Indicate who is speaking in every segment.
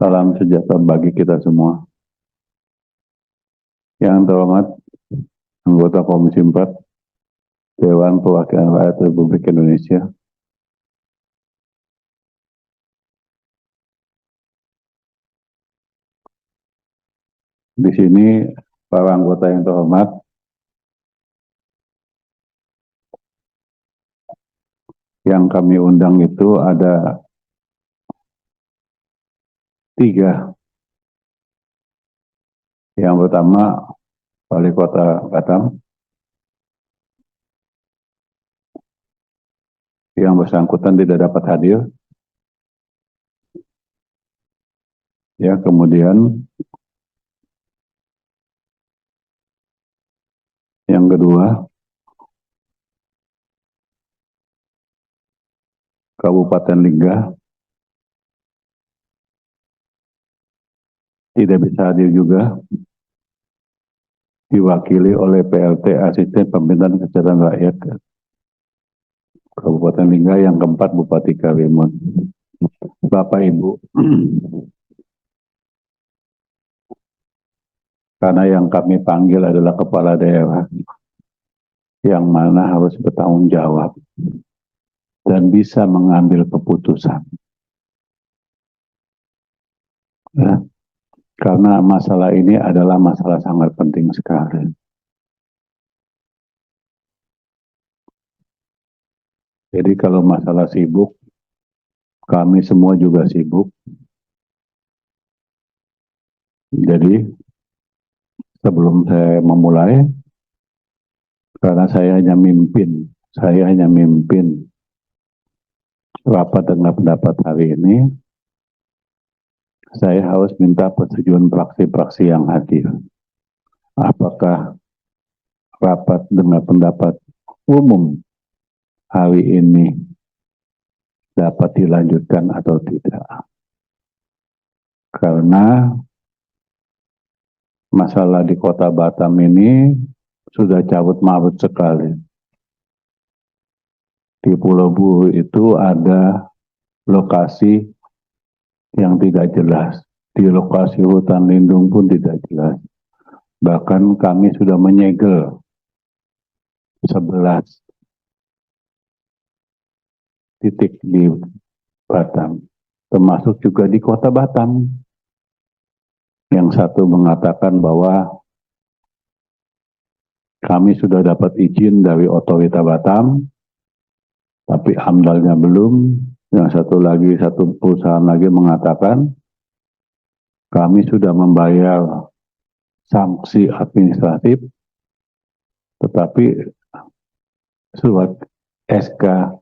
Speaker 1: Salam sejahtera bagi kita semua. Yang terhormat anggota Komisi 4 Dewan Perwakilan Rakyat Republik Indonesia, di sini para anggota yang terhormat, yang kami undang itu ada 3. Yang pertama, Wali Kota Batam, yang bersangkutan tidak dapat hadir. Ya, kemudian yang kedua, Kabupaten Lingga tidak bisa hadir juga, diwakili oleh PLT Asisten Pemerintahan Kesejahteraan Rakyat Kabupaten Lingga. Yang keempat, Bupati Karimun. Bapak Ibu, karena yang kami panggil adalah kepala daerah yang mana harus bertanggung jawab dan bisa mengambil keputusan. Ya, karena masalah ini adalah masalah sangat penting sekali. Jadi kalau masalah sibuk, kami semua juga sibuk. Jadi sebelum saya memulai, karena saya hanya mimpin rapat dengar pendapat hari ini, saya harus minta persetujuan fraksi-fraksi yang hadir. Apakah rapat dengar pendapat umum hari ini dapat dilanjutkan atau tidak? Karena masalah di Kota Batam ini sudah cabut marut sekali. Di Pulau Buru itu ada lokasi yang tidak jelas. Di lokasi hutan lindung pun tidak jelas. Bahkan kami sudah menyegel 11 titik di Batam, termasuk juga di Kota Batam. Yang satu mengatakan bahwa kami sudah dapat izin dari otorita Batam, tapi AMDAL-nya belum. Yang satu perusahaan lagi mengatakan kami sudah membayar sanksi administratif, tetapi surat SK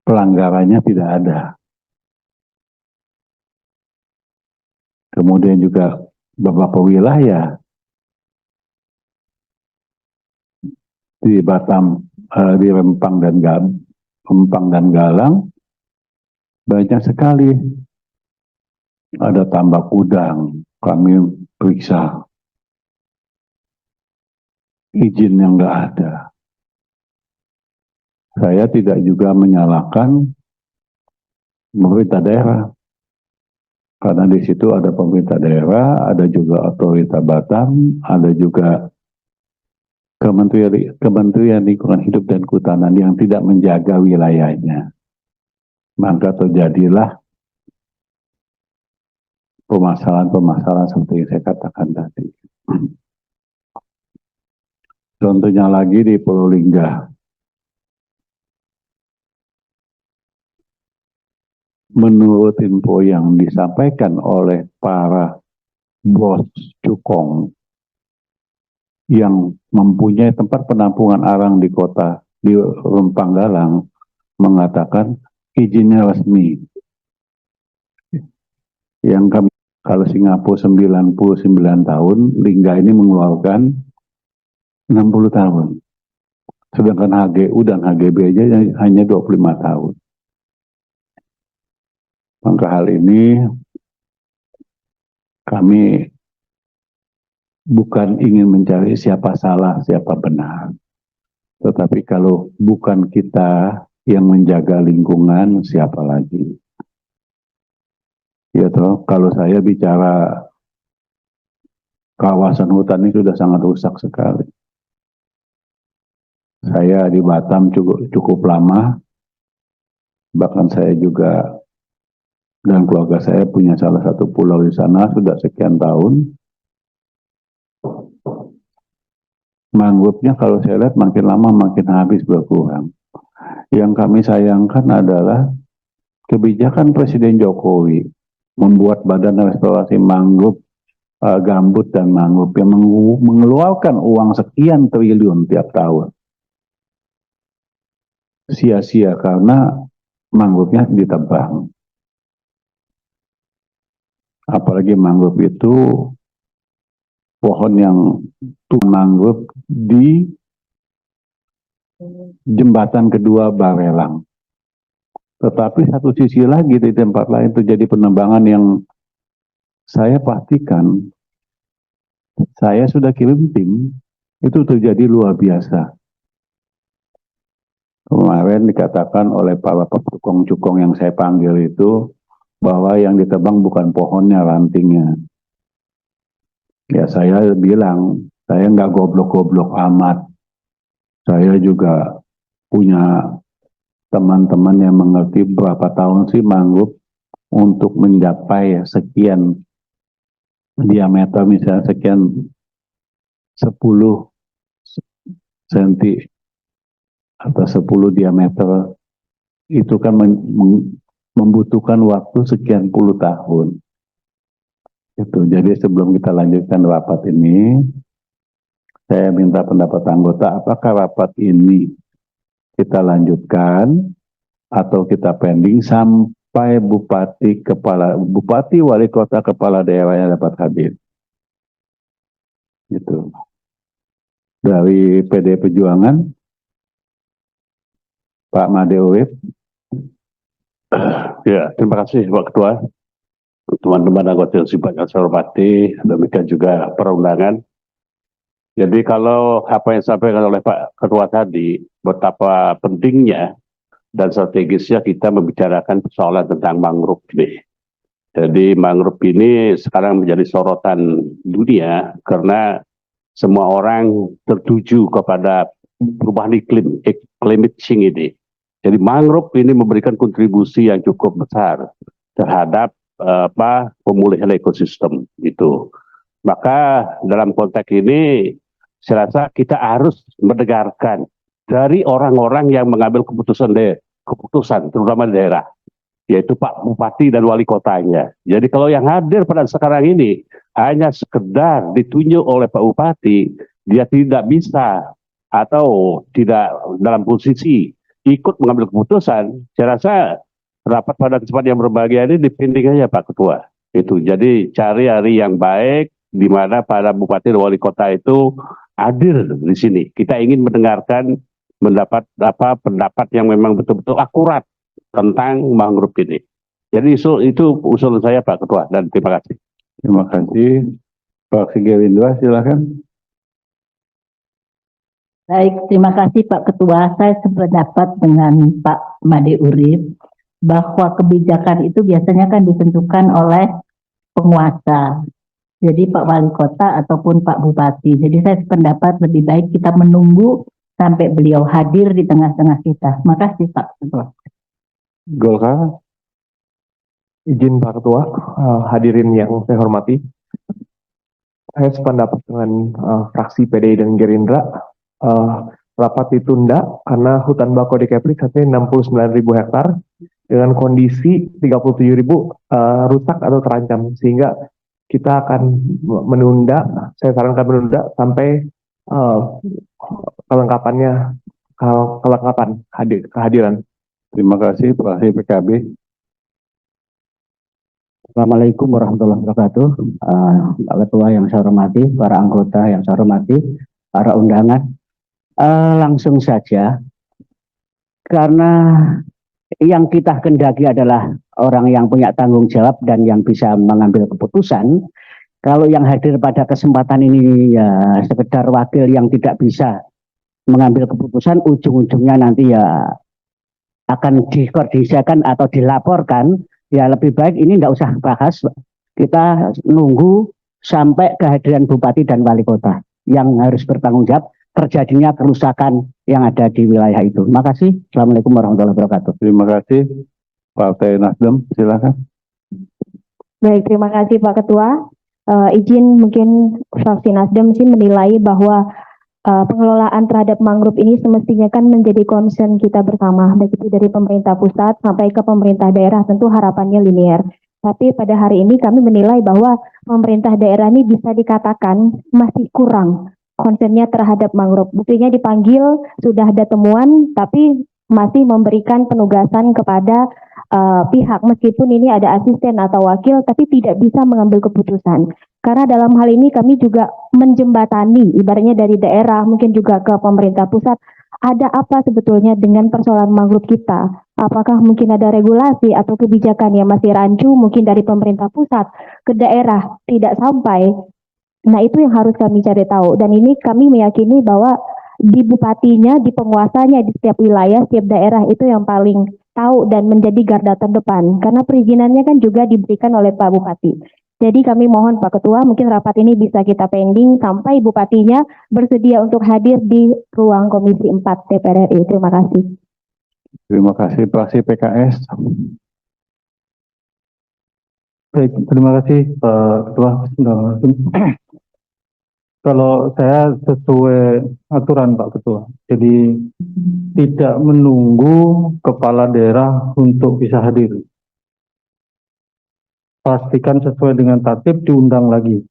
Speaker 1: pelanggarannya tidak ada. Kemudian juga beberapa wilayah di Batam, di Rempang dan Galang, banyak sekali ada tambak udang. Kami periksa izin yang nggak ada. Saya tidak juga menyalahkan pemerintah daerah, karena di situ ada pemerintah daerah, ada juga otorita Batam, ada juga Kementerian Lingkungan Hidup dan Kehutanan yang tidak menjaga wilayahnya. Maka terjadilah permasalahan-permasalahan seperti yang saya katakan tadi. Contohnya lagi di Pulau Lingga. Menurut info yang disampaikan oleh para bos cukong yang mempunyai tempat penampungan arang di Rempang Galang, mengatakan izinnya resmi. Yang kami, kalau Singapura 99 tahun, Lingga ini mengeluarkan 60 tahun. Sedangkan HGU dan HGB aja hanya 25 tahun. Maka hal ini kami bukan ingin mencari siapa salah, siapa benar. Tetapi kalau bukan kita yang menjaga lingkungan, siapa lagi? Ya toh, kalau saya bicara kawasan hutan ini sudah sangat rusak sekali. Saya di Batam cukup lama, bahkan saya juga dan keluarga saya punya salah satu pulau di sana sudah sekian tahun. Mangrove-nya kalau saya lihat makin lama makin habis berkurang. Yang kami sayangkan adalah kebijakan Presiden Jokowi membuat Badan Restorasi Mangrove, Gambut dan Mangrove yang mengeluarkan uang sekian triliun tiap tahun. Sia-sia karena mangrove-nya ditebang. Apalagi mangrove itu pohon yang mangrove di jembatan kedua Barelang. Tetapi satu sisi lagi di tempat lain terjadi penebangan yang saya pastikan, saya sudah kirim tim, itu terjadi luar biasa. Kemarin dikatakan oleh para cukong-cukong yang saya panggil itu, bahwa yang ditebang bukan pohonnya, rantingnya. Ya saya bilang, saya nggak goblok-goblok amat. Saya juga punya teman-teman yang mengerti berapa tahun sih mangrove untuk mencapai sekian diameter, misalnya sekian 10 cm atau 10 diameter, itu kan membutuhkan waktu sekian puluh tahun. Itu. Jadi sebelum kita lanjutkan rapat ini, saya minta pendapat anggota, apakah rapat ini kita lanjutkan atau kita pending sampai bupati, wali kota, kepala daerahnya dapat hadir. Gitu. Dari PD Perjuangan, Pak Made Urip. Ya, terima kasih Pak Ketua. Teman-teman anggota yang sifatnya saya hormati, demikian juga perundangan. Jadi kalau apa yang disampaikan oleh Pak Ketua tadi, betapa pentingnya dan strategisnya kita membicarakan persoalan tentang mangrove ini. Jadi mangrove ini sekarang menjadi sorotan dunia karena semua orang tertuju kepada perubahan iklim, climate change ini. Jadi mangrove ini memberikan kontribusi yang cukup besar terhadap pemulihan ekosistem itu. Maka dalam konteks ini saya rasa kita harus mendengarkan dari orang-orang yang mengambil keputusan terutama daerah, yaitu Pak Bupati dan Wali Kotanya. Jadi kalau yang hadir pada sekarang ini hanya sekedar ditunjuk oleh Pak Bupati, dia tidak bisa atau tidak dalam posisi ikut mengambil keputusan, saya rasa rapat pada kesempatan yang berbahagia ini dipending aja Pak Ketua. Itu. Jadi cari hari yang baik di mana para bupati dan wali kota itu hadir di sini. Kita ingin mendengarkan pendapat yang memang betul-betul akurat tentang mangrove ini. Jadi itu usulan saya Pak Ketua, dan terima kasih. Terima kasih. Pak Gerindra, silakan.
Speaker 2: Baik, terima kasih Pak Ketua. Saya sependapat dengan Pak Made Urip bahwa kebijakan itu biasanya kan ditentukan oleh penguasa. Jadi Pak Wali Kota ataupun Pak Bupati. Jadi saya sependapat lebih baik kita menunggu sampai beliau hadir di tengah-tengah kita. Makasih Pak Ketua.
Speaker 1: Golkar.
Speaker 3: Izin Pak Ketua, hadirin yang saya hormati. Saya sependapat dengan fraksi PDI dan Gerindra. Rapat ditunda karena hutan bakau di Kepri katanya 69.000 hektar dengan kondisi 37.000 rusak atau terancam, sehingga kita akan menunda, saya sarankan menunda sampai kelengkapan kehadiran.
Speaker 1: Terima kasih Pak PKB.
Speaker 4: Assalamualaikum warahmatullahi wabarakatuh. Pak Ketua yang saya hormati, para anggota yang saya hormati, para undangan. Langsung saja, karena yang kita kendaki adalah orang yang punya tanggung jawab dan yang bisa mengambil keputusan. Kalau yang hadir pada kesempatan ini ya sekedar wakil yang tidak bisa mengambil keputusan, ujung-ujungnya nanti ya akan dikoordinasikan atau dilaporkan Ya lebih baik ini nggak usah bahas, kita nunggu sampai kehadiran bupati dan wali kota yang harus bertanggung jawab terjadinya kerusakan yang ada di wilayah itu. Terima kasih. Assalamualaikum warahmatullahi wabarakatuh.
Speaker 1: Terima kasih. Partai Nasdem, silakan.
Speaker 5: Baik, terima kasih Pak Ketua. Izin mungkin fraksi Nasdem sih menilai bahwa pengelolaan terhadap mangrove ini semestinya kan menjadi concern kita bersama, baik itu dari pemerintah pusat sampai ke pemerintah daerah, tentu harapannya linear. Tapi pada hari ini kami menilai bahwa pemerintah daerah ini bisa dikatakan masih kurang concernnya terhadap mangrove. Buktinya dipanggil, sudah ada temuan, tapi masih memberikan penugasan kepada pihak, meskipun ini ada asisten atau wakil, tapi tidak bisa mengambil keputusan. Karena dalam hal ini kami juga menjembatani, ibaratnya dari daerah, mungkin juga ke pemerintah pusat, ada apa sebetulnya dengan persoalan mangrove kita? Apakah mungkin ada regulasi atau kebijakan yang masih rancu, mungkin dari pemerintah pusat ke daerah tidak sampai? Nah, itu yang harus kami cari tahu. Dan ini kami meyakini bahwa di bupatinya, di penguasanya, di setiap wilayah, setiap daerah itu yang paling tahu dan menjadi garda terdepan. Karena perizinannya kan juga diberikan oleh Pak Bupati. Jadi kami mohon Pak Ketua, mungkin rapat ini bisa kita pending sampai bupatinya bersedia untuk hadir di ruang Komisi 4 DPR RI. Terima kasih.
Speaker 1: Terima kasih fraksi PKS.
Speaker 6: Baik, terima kasih Pak Ketua. Kalau saya sesuai aturan Pak Ketua, jadi tidak menunggu kepala daerah untuk bisa hadir. Pastikan sesuai dengan tatib, diundang lagi.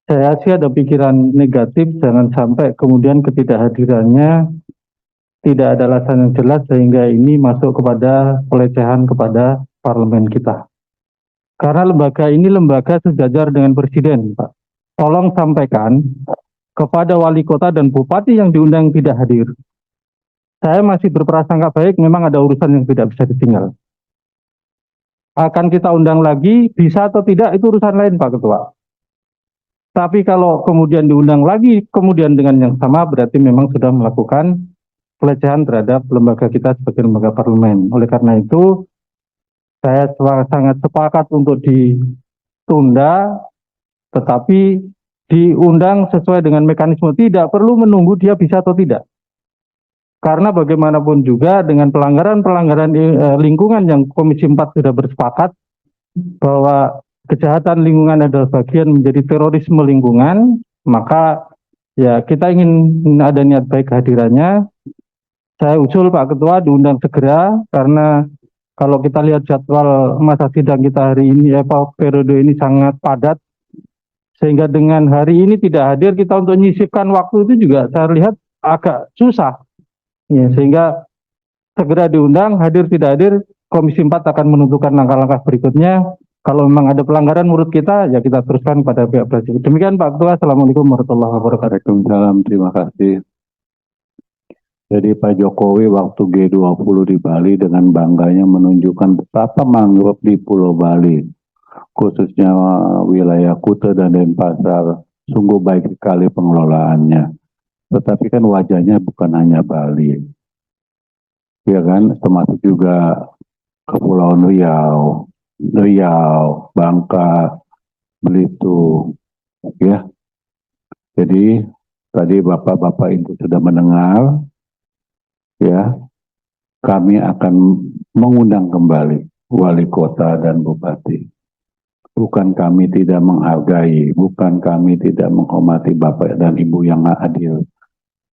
Speaker 6: Saya sih ada pikiran negatif, jangan sampai kemudian ketidakhadirannya tidak ada alasan yang jelas sehingga ini masuk kepada pelecehan kepada parlemen kita. Karena lembaga ini lembaga sejajar dengan presiden, Pak. Tolong sampaikan kepada wali kota dan bupati yang diundang tidak hadir. Saya masih berprasangka baik, memang ada urusan yang tidak bisa ditinggal. Akan kita undang lagi, bisa atau tidak, itu urusan lain Pak Ketua. Tapi kalau kemudian diundang lagi, kemudian dengan yang sama, berarti memang sudah melakukan pelecehan terhadap lembaga kita sebagai lembaga parlemen. Oleh karena itu, saya sangat sepakat untuk ditunda, tetapi diundang sesuai dengan mekanisme, tidak perlu menunggu dia bisa atau tidak. Karena bagaimanapun juga dengan pelanggaran-pelanggaran lingkungan yang Komisi 4 sudah bersepakat bahwa kejahatan lingkungan adalah bagian menjadi terorisme lingkungan, maka ya kita ingin ada niat baik kehadirannya. Saya usul Pak Ketua diundang segera, karena kalau kita lihat jadwal masa sidang kita hari ini, periode ini sangat padat, sehingga dengan hari ini tidak hadir, kita untuk menyisipkan waktu itu juga saya lihat agak susah. Ya, sehingga segera diundang, hadir tidak hadir, Komisi 4 akan menentukan langkah-langkah berikutnya. Kalau memang ada pelanggaran menurut kita, ya kita teruskan pada pihak presiden. Demikian Pak Ketua, Assalamualaikum warahmatullahi wabarakatuh.
Speaker 1: Waalaikumsalam, terima kasih. Jadi Pak Jokowi waktu G20 di Bali dengan bangganya menunjukkan betapa mangrove di Pulau Bali, khususnya wilayah Kuta dan Denpasar, sungguh baik sekali pengelolaannya. Tetapi kan wajahnya bukan hanya Bali, ya kan, termasuk juga Kepulauan Riau, Bangka, Belitung, ya. Jadi tadi bapak-bapak itu sudah mendengar, ya. Kami akan mengundang kembali wali kota dan bupati. Bukan kami tidak menghargai, bukan kami tidak menghormati bapak dan ibu yang adil.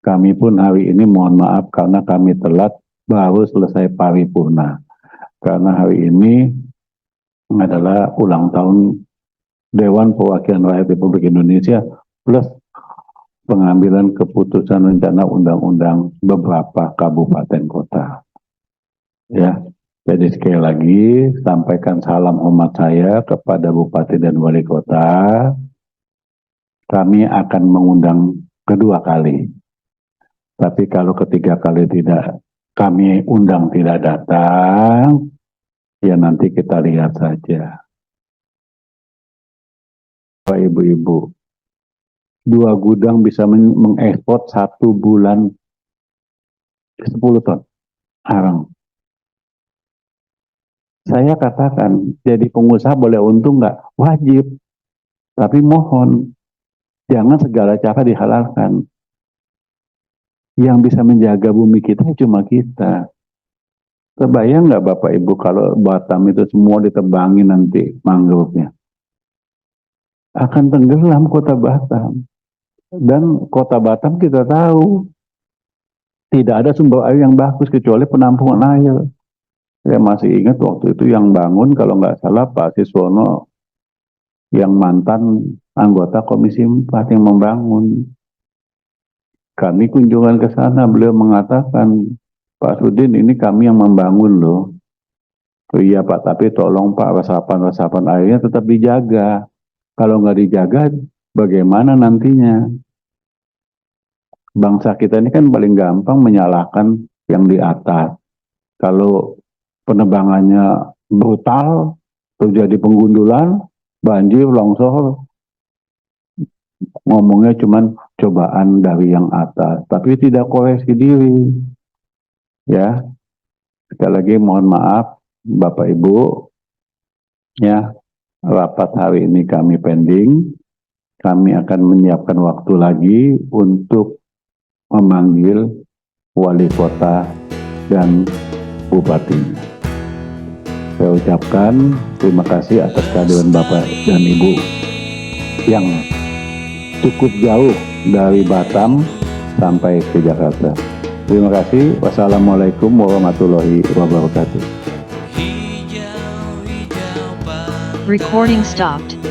Speaker 1: Kami pun hari ini mohon maaf karena kami telat, baru selesai paripurna. Karena hari ini adalah ulang tahun Dewan Perwakilan Rakyat Republik Indonesia plus pengambilan keputusan rencana undang-undang beberapa kabupaten kota. Ya, jadi sekali lagi sampaikan salam hormat saya kepada bupati dan wali kota. Kami akan mengundang kedua kali. Tapi kalau ketiga kali tidak kami undang tidak datang, ya nanti kita lihat saja. Pak ibu-ibu, 2 gudang bisa mengekspor 1 bulan 10 ton arang. Saya katakan, jadi pengusaha boleh untung nggak? Wajib. Tapi mohon, jangan segala cara dihalalkan. Yang bisa menjaga bumi kita cuma kita. Kebayang nggak Bapak Ibu kalau Batam itu semua ditebangin nanti mangrove-nya? Akan tenggelam kota Batam. Dan kota Batam kita tahu, tidak ada sumber air yang bagus kecuali penampungan air. Saya masih ingat waktu itu yang bangun kalau nggak salah Pak Siswono yang mantan anggota Komisi 4 yang membangun. Kami kunjungan ke sana, beliau mengatakan, Pak Sudin ini kami yang membangun loh. Oh iya Pak, tapi tolong Pak resapan-resapan airnya tetap dijaga. Kalau nggak dijaga, bagaimana nantinya? Bangsa kita ini kan paling gampang menyalahkan yang di atas. Kalau penebangannya brutal, terjadi penggundulan, banjir, longsor, ngomongnya cuman cobaan dari yang atas, tapi tidak koreksi diri. Ya, sekali lagi mohon maaf Bapak Ibu, ya, rapat hari ini kami pending. Kami akan menyiapkan waktu lagi untuk memanggil wali kota dan bupatinya. Saya ucapkan terima kasih atas kehadiran Bapak dan Ibu yang cukup jauh dari Batam sampai ke Jakarta. Terima kasih. Wassalamualaikum warahmatullahi wabarakatuh.
Speaker 7: Recording stopped.